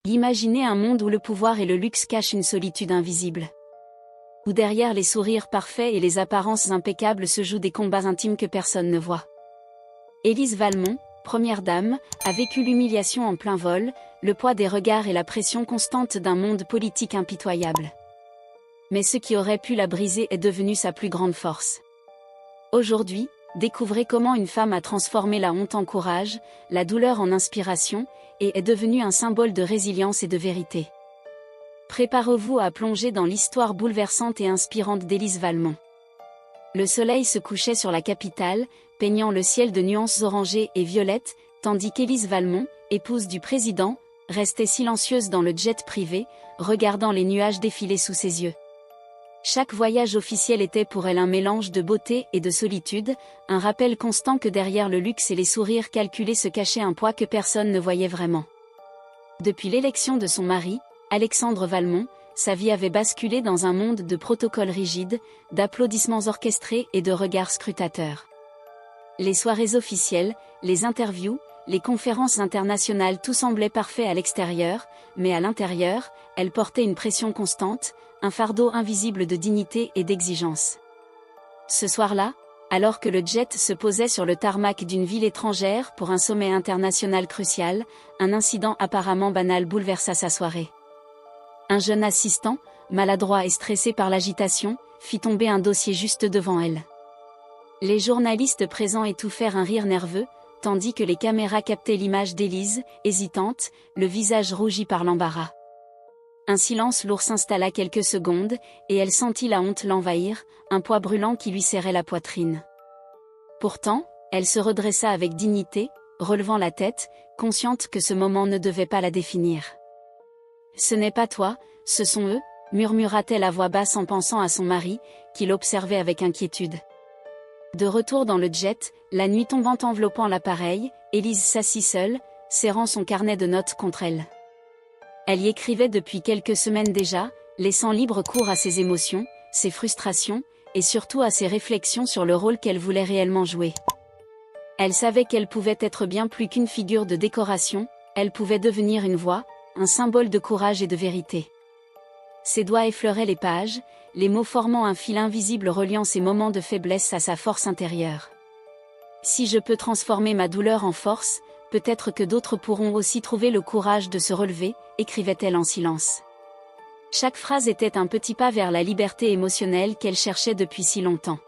Imaginez un monde où le pouvoir et le luxe cachent une solitude invisible. Où derrière les sourires parfaits et les apparences impeccables se jouent des combats intimes que personne ne voit. Élise Valmont, première dame, a vécu l'humiliation en plein vol, le poids des regards et la pression constante d'un monde politique impitoyable. Mais ce qui aurait pu la briser est devenu sa plus grande force. Aujourd'hui, découvrez comment une femme a transformé la honte en courage, la douleur en inspiration, et est devenue un symbole de résilience et de vérité. Préparez-vous à plonger dans l'histoire bouleversante et inspirante d'Élise Valmont. Le soleil se couchait sur la capitale, peignant le ciel de nuances orangées et violettes, tandis qu'Élise Valmont, épouse du président, restait silencieuse dans le jet privé, regardant les nuages défiler sous ses yeux. Chaque voyage officiel était pour elle un mélange de beauté et de solitude, un rappel constant que derrière le luxe et les sourires calculés se cachait un poids que personne ne voyait vraiment. Depuis l'élection de son mari, Alexandre Valmont, sa vie avait basculé dans un monde de protocoles rigides, d'applaudissements orchestrés et de regards scrutateurs. Les soirées officielles, les interviews, les conférences internationales, tout semblait parfait à l'extérieur, mais à l'intérieur, elle portait une pression constante, un fardeau invisible de dignité et d'exigence. Ce soir-là, alors que le jet se posait sur le tarmac d'une ville étrangère pour un sommet international crucial, un incident apparemment banal bouleversa sa soirée. Un jeune assistant, maladroit et stressé par l'agitation, fit tomber un dossier juste devant elle. Les journalistes présents étouffèrent un rire nerveux, tandis que les caméras captaient l'image d'Élise, hésitante, le visage rougi par l'embarras. Un silence lourd s'installa quelques secondes, et elle sentit la honte l'envahir, un poids brûlant qui lui serrait la poitrine. Pourtant, elle se redressa avec dignité, relevant la tête, consciente que ce moment ne devait pas la définir. « Ce n'est pas toi, ce sont eux », murmura-t-elle à voix basse en pensant à son mari, qui l'observait avec inquiétude. De retour dans le jet, la nuit tombante enveloppant l'appareil, Élise s'assit seule, serrant son carnet de notes contre elle. Elle y écrivait depuis quelques semaines déjà, laissant libre cours à ses émotions, ses frustrations, et surtout à ses réflexions sur le rôle qu'elle voulait réellement jouer. Elle savait qu'elle pouvait être bien plus qu'une figure de décoration, elle pouvait devenir une voix, un symbole de courage et de vérité. Ses doigts effleuraient les pages, les mots formant un fil invisible reliant ses moments de faiblesse à sa force intérieure. Si je peux transformer ma douleur en force, peut-être que d'autres pourront aussi trouver le courage de se relever, écrivait-elle en silence. Chaque phrase était un petit pas vers la liberté émotionnelle qu'elle cherchait depuis si longtemps.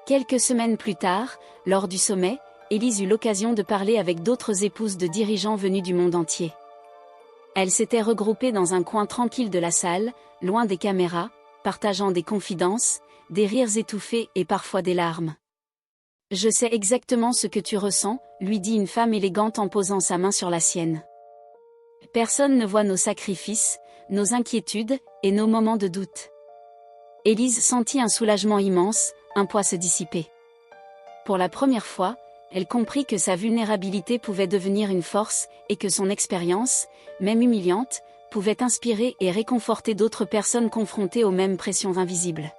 Quelques semaines plus tard, lors du sommet, Élise eut l'occasion de parler avec d'autres épouses de dirigeants venus du monde entier. Elles s'étaient regroupées dans un coin tranquille de la salle, loin des caméras, partageant des confidences, des rires étouffés et parfois des larmes. « Je sais exactement ce que tu ressens », lui dit une femme élégante en posant sa main sur la sienne. « Personne ne voit nos sacrifices, nos inquiétudes, et nos moments de doute. » Élise sentit un soulagement immense, un poids se dissiper. Pour la première fois, elle comprit que sa vulnérabilité pouvait devenir une force, et que son expérience, même humiliante, pouvait inspirer et réconforter d'autres personnes confrontées aux mêmes pressions invisibles.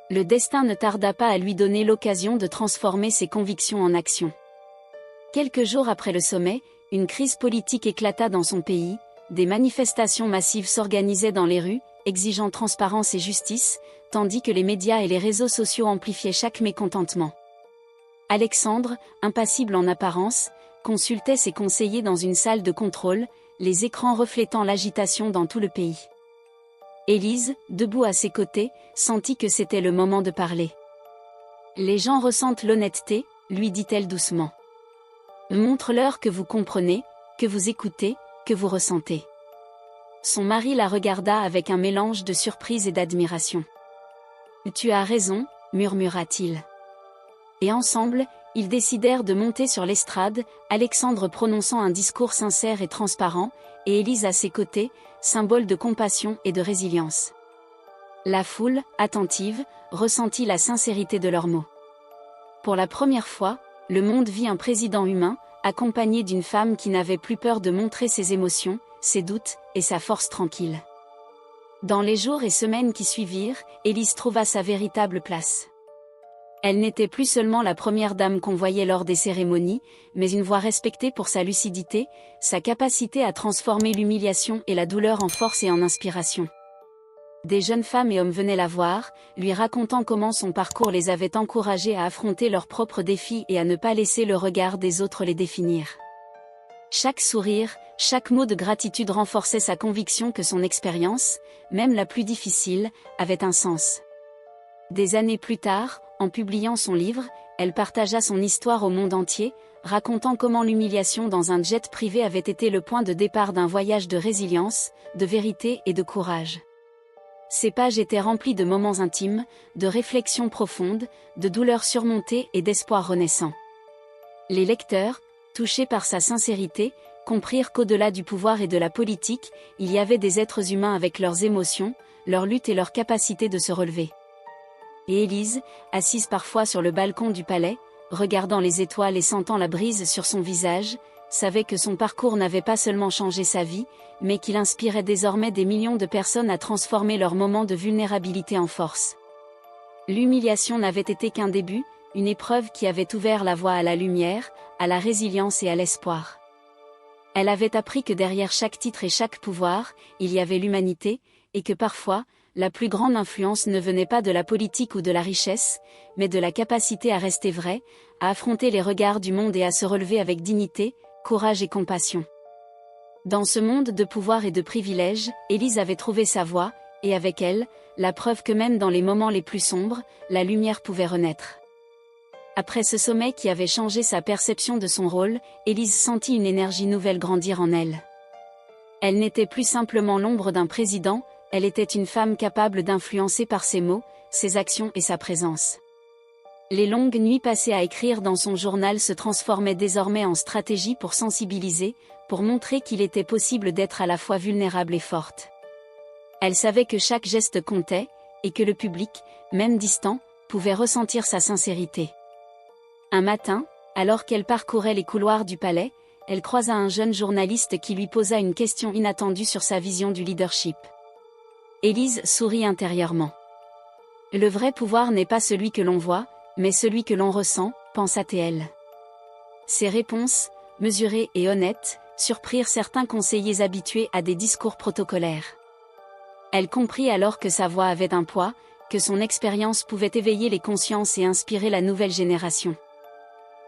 Le destin ne tarda pas à lui donner l'occasion de transformer ses convictions en action. Quelques jours après le sommet, une crise politique éclata dans son pays, des manifestations massives s'organisaient dans les rues, exigeant transparence et justice, tandis que les médias et les réseaux sociaux amplifiaient chaque mécontentement. Alexandre, impassible en apparence, consultait ses conseillers dans une salle de contrôle, les écrans reflétant l'agitation dans tout le pays. Élise, debout à ses côtés, sentit que c'était le moment de parler. « Les gens ressentent l'honnêteté », lui dit-elle doucement. « Montre-leur que vous comprenez, que vous écoutez, que vous ressentez. » Son mari la regarda avec un mélange de surprise et d'admiration. « Tu as raison », murmura-t-il. Et ensemble, ils décidèrent de monter sur l'estrade, Alexandre prononçant un discours sincère et transparent, et Élise à ses côtés, symbole de compassion et de résilience. La foule, attentive, ressentit la sincérité de leurs mots. Pour la première fois, le monde vit un président humain, accompagné d'une femme qui n'avait plus peur de montrer ses émotions, ses doutes, et sa force tranquille. Dans les jours et semaines qui suivirent, Élise trouva sa véritable place. Elle n'était plus seulement la première dame qu'on voyait lors des cérémonies, mais une voix respectée pour sa lucidité, sa capacité à transformer l'humiliation et la douleur en force et en inspiration. Des jeunes femmes et hommes venaient la voir, lui racontant comment son parcours les avait encouragés à affronter leurs propres défis et à ne pas laisser le regard des autres les définir. Chaque sourire, chaque mot de gratitude renforçait sa conviction que son expérience, même la plus difficile, avait un sens. Des années plus tard, en publiant son livre, elle partagea son histoire au monde entier, racontant comment l'humiliation dans un jet privé avait été le point de départ d'un voyage de résilience, de vérité et de courage. Ces pages étaient remplies de moments intimes, de réflexions profondes, de douleurs surmontées et d'espoirs renaissants. Les lecteurs, touchés par sa sincérité, comprirent qu'au-delà du pouvoir et de la politique, il y avait des êtres humains avec leurs émotions, leurs luttes et leur capacité de se relever. Et Élise, assise parfois sur le balcon du palais, regardant les étoiles et sentant la brise sur son visage, savait que son parcours n'avait pas seulement changé sa vie, mais qu'il inspirait désormais des millions de personnes à transformer leurs moments de vulnérabilité en force. L'humiliation n'avait été qu'un début, une épreuve qui avait ouvert la voie à la lumière, à la résilience et à l'espoir. Elle avait appris que derrière chaque titre et chaque pouvoir, il y avait l'humanité, et que parfois, la plus grande influence ne venait pas de la politique ou de la richesse, mais de la capacité à rester vrai, à affronter les regards du monde et à se relever avec dignité, courage et compassion. Dans ce monde de pouvoir et de privilèges, Élise avait trouvé sa voie, et avec elle, la preuve que même dans les moments les plus sombres, la lumière pouvait renaître. Après ce sommet qui avait changé sa perception de son rôle, Élise sentit une énergie nouvelle grandir en elle. Elle n'était plus simplement l'ombre d'un président, elle était une femme capable d'influencer par ses mots, ses actions et sa présence. Les longues nuits passées à écrire dans son journal se transformaient désormais en stratégie pour sensibiliser, pour montrer qu'il était possible d'être à la fois vulnérable et forte. Elle savait que chaque geste comptait, et que le public, même distant, pouvait ressentir sa sincérité. Un matin, alors qu'elle parcourait les couloirs du palais, elle croisa un jeune journaliste qui lui posa une question inattendue sur sa vision du leadership. Élise sourit intérieurement. Le vrai pouvoir n'est pas celui que l'on voit, mais celui que l'on ressent, pensa-t-elle. Ses réponses, mesurées et honnêtes, surprirent certains conseillers habitués à des discours protocolaires. Elle comprit alors que sa voix avait un poids, que son expérience pouvait éveiller les consciences et inspirer la nouvelle génération.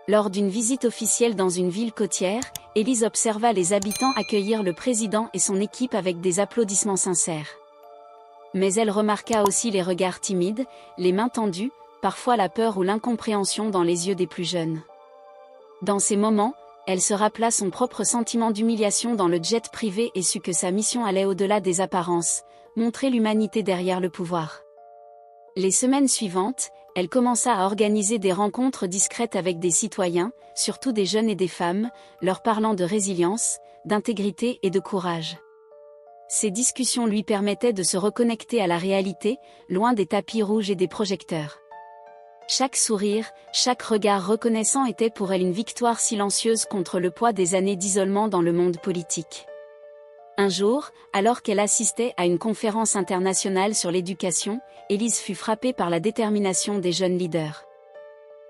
Lors d'une visite officielle dans une ville côtière, Élise observa les habitants accueillir le président et son équipe avec des applaudissements sincères. Mais elle remarqua aussi les regards timides, les mains tendues, parfois la peur ou l'incompréhension dans les yeux des plus jeunes. Dans ces moments, elle se rappela son propre sentiment d'humiliation dans le jet privé et sut que sa mission allait au-delà des apparences, montrer l'humanité derrière le pouvoir. Les semaines suivantes, elle commença à organiser des rencontres discrètes avec des citoyens, surtout des jeunes et des femmes, leur parlant de résilience, d'intégrité et de courage. Ces discussions lui permettaient de se reconnecter à la réalité, loin des tapis rouges et des projecteurs. Chaque sourire, chaque regard reconnaissant était pour elle une victoire silencieuse contre le poids des années d'isolement dans le monde politique. Un jour, alors qu'elle assistait à une conférence internationale sur l'éducation, Élise fut frappée par la détermination des jeunes leaders.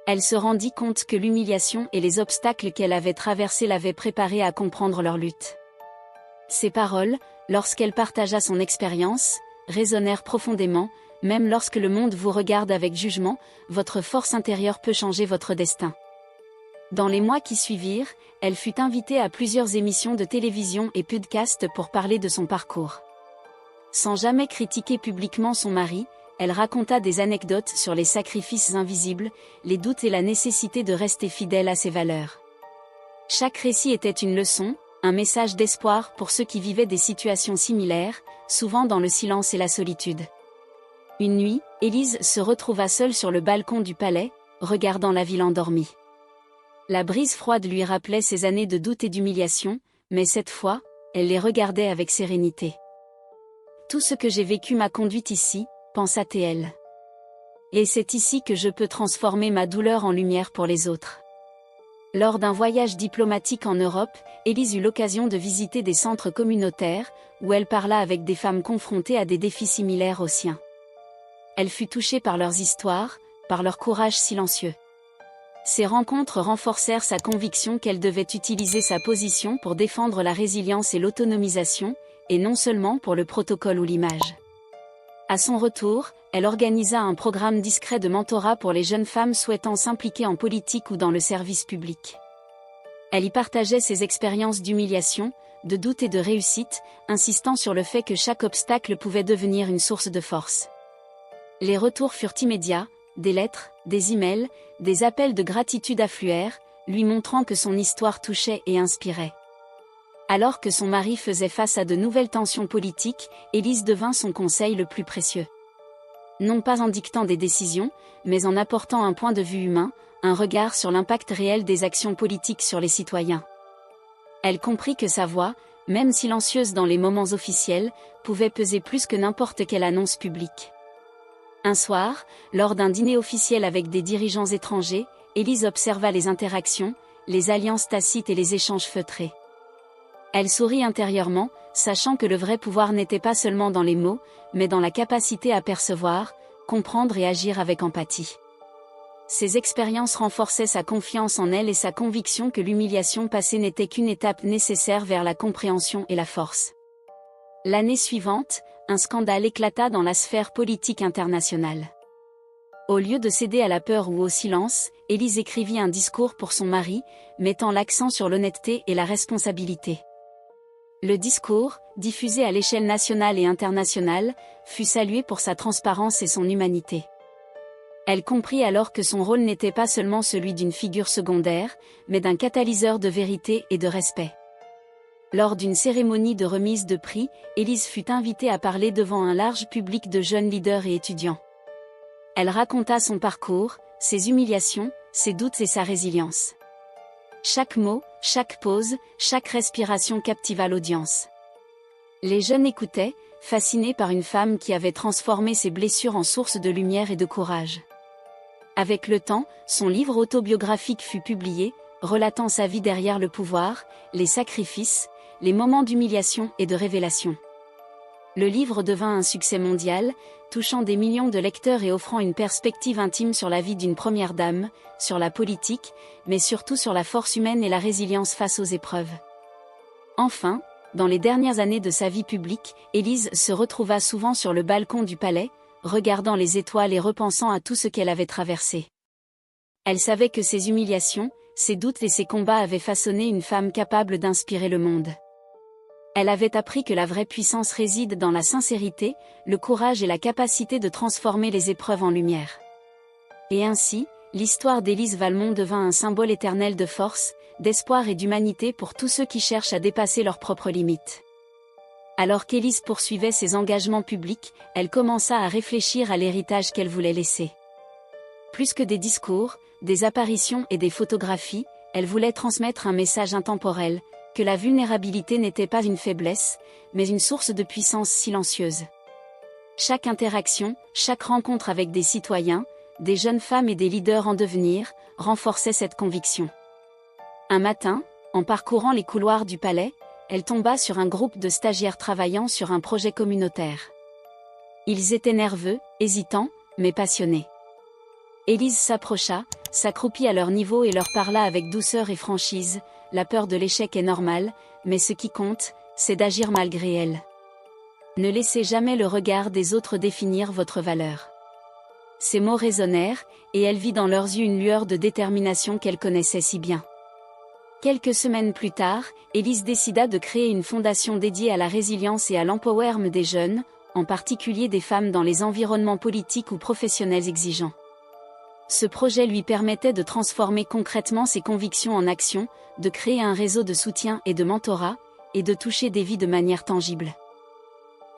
Elle se rendit compte que l'humiliation et les obstacles qu'elle avait traversés l'avaient préparée à comprendre leur lutte. Ces paroles, lorsqu'elle partagea son expérience, résonnèrent profondément, même lorsque le monde vous regarde avec jugement, votre force intérieure peut changer votre destin. Dans les mois qui suivirent, elle fut invitée à plusieurs émissions de télévision et podcasts pour parler de son parcours. Sans jamais critiquer publiquement son mari, elle raconta des anecdotes sur les sacrifices invisibles, les doutes et la nécessité de rester fidèle à ses valeurs. Chaque récit était une leçon, un message d'espoir pour ceux qui vivaient des situations similaires, souvent dans le silence et la solitude. Une nuit, Élise se retrouva seule sur le balcon du palais, regardant la ville endormie. La brise froide lui rappelait ses années de doute et d'humiliation, mais cette fois, elle les regardait avec sérénité. Tout ce que j'ai vécu m'a conduite ici, pensa-t-elle. Et c'est ici que je peux transformer ma douleur en lumière pour les autres. Lors d'un voyage diplomatique en Europe, Élise eut l'occasion de visiter des centres communautaires, où elle parla avec des femmes confrontées à des défis similaires aux siens. Elle fut touchée par leurs histoires, par leur courage silencieux. Ces rencontres renforcèrent sa conviction qu'elle devait utiliser sa position pour défendre la résilience et l'autonomisation, et non seulement pour le protocole ou l'image. À son retour, elle organisa un programme discret de mentorat pour les jeunes femmes souhaitant s'impliquer en politique ou dans le service public. Elle y partageait ses expériences d'humiliation, de doute et de réussite, insistant sur le fait que chaque obstacle pouvait devenir une source de force. Les retours furent immédiats, des lettres, des emails, des appels de gratitude affluèrent, lui montrant que son histoire touchait et inspirait. Alors que son mari faisait face à de nouvelles tensions politiques, Élise devint son conseil le plus précieux. Non pas en dictant des décisions, mais en apportant un point de vue humain, un regard sur l'impact réel des actions politiques sur les citoyens. Elle comprit que sa voix, même silencieuse dans les moments officiels, pouvait peser plus que n'importe quelle annonce publique. Un soir, lors d'un dîner officiel avec des dirigeants étrangers, Élise observa les interactions, les alliances tacites et les échanges feutrés. Elle sourit intérieurement, sachant que le vrai pouvoir n'était pas seulement dans les mots, mais dans la capacité à percevoir, comprendre et agir avec empathie. Ces expériences renforçaient sa confiance en elle et sa conviction que l'humiliation passée n'était qu'une étape nécessaire vers la compréhension et la force. L'année suivante, un scandale éclata dans la sphère politique internationale. Au lieu de céder à la peur ou au silence, Élise écrivit un discours pour son mari, mettant l'accent sur l'honnêteté et la responsabilité. Le discours, diffusé à l'échelle nationale et internationale, fut salué pour sa transparence et son humanité. Elle comprit alors que son rôle n'était pas seulement celui d'une figure secondaire, mais d'un catalyseur de vérité et de respect. Lors d'une cérémonie de remise de prix, Élise fut invitée à parler devant un large public de jeunes leaders et étudiants. Elle raconta son parcours, ses humiliations, ses doutes et sa résilience. Chaque mot, chaque pause, chaque respiration captiva l'audience. Les jeunes écoutaient, fascinés par une femme qui avait transformé ses blessures en source de lumière et de courage. Avec le temps, son livre autobiographique fut publié, relatant sa vie derrière le pouvoir, les sacrifices, les moments d'humiliation et de révélation. Le livre devint un succès mondial, touchant des millions de lecteurs et offrant une perspective intime sur la vie d'une première dame, sur la politique, mais surtout sur la force humaine et la résilience face aux épreuves. Enfin, dans les dernières années de sa vie publique, Élise se retrouva souvent sur le balcon du palais, regardant les étoiles et repensant à tout ce qu'elle avait traversé. Elle savait que ses humiliations, ses doutes et ses combats avaient façonné une femme capable d'inspirer le monde. Elle avait appris que la vraie puissance réside dans la sincérité, le courage et la capacité de transformer les épreuves en lumière. Et ainsi, l'histoire d'Élise Valmont devint un symbole éternel de force, d'espoir et d'humanité pour tous ceux qui cherchent à dépasser leurs propres limites. Alors qu'Élise poursuivait ses engagements publics, elle commença à réfléchir à l'héritage qu'elle voulait laisser. Plus que des discours, des apparitions et des photographies, elle voulait transmettre un message intemporel, que la vulnérabilité n'était pas une faiblesse, mais une source de puissance silencieuse. Chaque interaction, chaque rencontre avec des citoyens, des jeunes femmes et des leaders en devenir, renforçait cette conviction. Un matin, en parcourant les couloirs du palais, elle tomba sur un groupe de stagiaires travaillant sur un projet communautaire. Ils étaient nerveux, hésitants, mais passionnés. Élise s'approcha, s'accroupit à leur niveau et leur parla avec douceur et franchise. La peur de l'échec est normale, mais ce qui compte, c'est d'agir malgré elle. Ne laissez jamais le regard des autres définir votre valeur. Ces mots résonnèrent, et elle vit dans leurs yeux une lueur de détermination qu'elle connaissait si bien. Quelques semaines plus tard, Élise décida de créer une fondation dédiée à la résilience et à l'empowerment des jeunes, en particulier des femmes dans les environnements politiques ou professionnels exigeants. Ce projet lui permettait de transformer concrètement ses convictions en action, de créer un réseau de soutien et de mentorat, et de toucher des vies de manière tangible.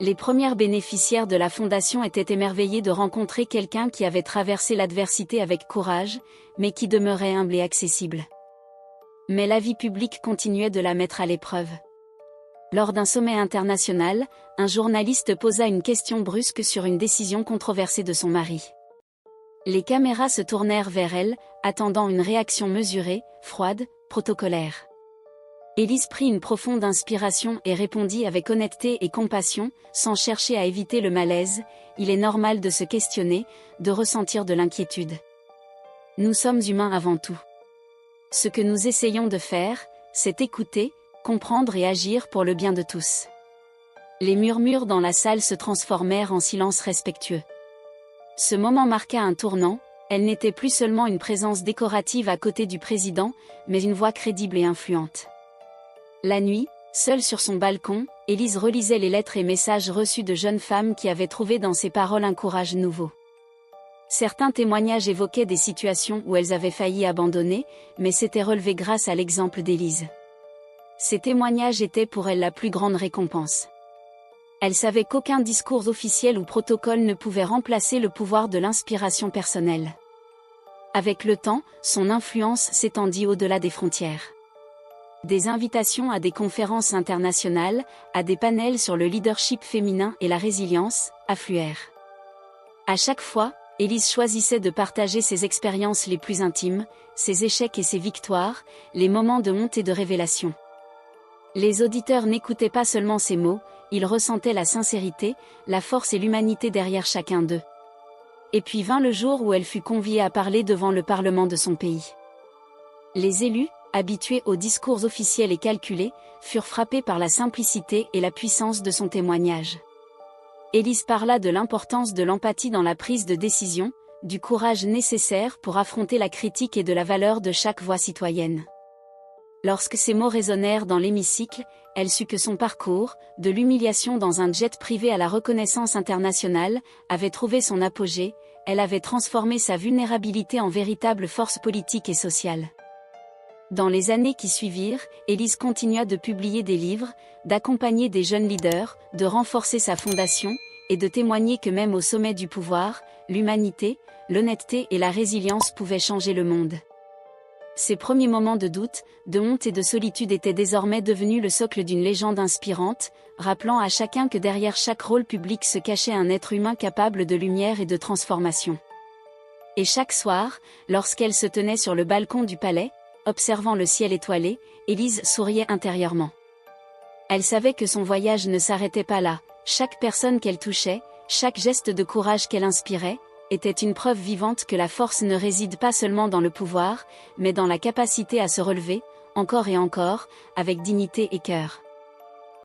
Les premières bénéficiaires de la fondation étaient émerveillées de rencontrer quelqu'un qui avait traversé l'adversité avec courage, mais qui demeurait humble et accessible. Mais la vie publique continuait de la mettre à l'épreuve. Lors d'un sommet international, un journaliste posa une question brusque sur une décision controversée de son mari. Les caméras se tournèrent vers elle, attendant une réaction mesurée, froide, protocolaire. Élise prit une profonde inspiration et répondit avec honnêteté et compassion, sans chercher à éviter le malaise. Il est normal de se questionner, de ressentir de l'inquiétude. Nous sommes humains avant tout. Ce que nous essayons de faire, c'est écouter, comprendre et agir pour le bien de tous. Les murmures dans la salle se transformèrent en silence respectueux. Ce moment marqua un tournant. Elle n'était plus seulement une présence décorative à côté du président, mais une voix crédible et influente. La nuit, seule sur son balcon, Élise relisait les lettres et messages reçus de jeunes femmes qui avaient trouvé dans ses paroles un courage nouveau. Certains témoignages évoquaient des situations où elles avaient failli abandonner, mais s'étaient relevées grâce à l'exemple d'Élise. Ces témoignages étaient pour elle la plus grande récompense. Elle savait qu'aucun discours officiel ou protocole ne pouvait remplacer le pouvoir de l'inspiration personnelle. Avec le temps, son influence s'étendit au-delà des frontières. Des invitations à des conférences internationales, à des panels sur le leadership féminin et la résilience, affluèrent. À chaque fois, Élise choisissait de partager ses expériences les plus intimes, ses échecs et ses victoires, les moments de honte et de révélation. Les auditeurs n'écoutaient pas seulement ses mots, ils ressentaient la sincérité, la force et l'humanité derrière chacun d'eux. Et puis vint le jour où elle fut conviée à parler devant le Parlement de son pays. Les élus, habitués aux discours officiels et calculés, furent frappés par la simplicité et la puissance de son témoignage. Élise parla de l'importance de l'empathie dans la prise de décision, du courage nécessaire pour affronter la critique et de la valeur de chaque voix citoyenne. Lorsque ces mots résonnèrent dans l'hémicycle, elle sut que son parcours, de l'humiliation dans un jet privé à la reconnaissance internationale, avait trouvé son apogée. Elle avait transformé sa vulnérabilité en véritable force politique et sociale. Dans les années qui suivirent, Élise continua de publier des livres, d'accompagner des jeunes leaders, de renforcer sa fondation, et de témoigner que même au sommet du pouvoir, l'humanité, l'honnêteté et la résilience pouvaient changer le monde. Ces premiers moments de doute, de honte et de solitude étaient désormais devenus le socle d'une légende inspirante, rappelant à chacun que derrière chaque rôle public se cachait un être humain capable de lumière et de transformation. Et chaque soir, lorsqu'elle se tenait sur le balcon du palais, observant le ciel étoilé, Élise souriait intérieurement. Elle savait que son voyage ne s'arrêtait pas là. Chaque personne qu'elle touchait, chaque geste de courage qu'elle inspirait, était une preuve vivante que la force ne réside pas seulement dans le pouvoir, mais dans la capacité à se relever, encore et encore, avec dignité et cœur.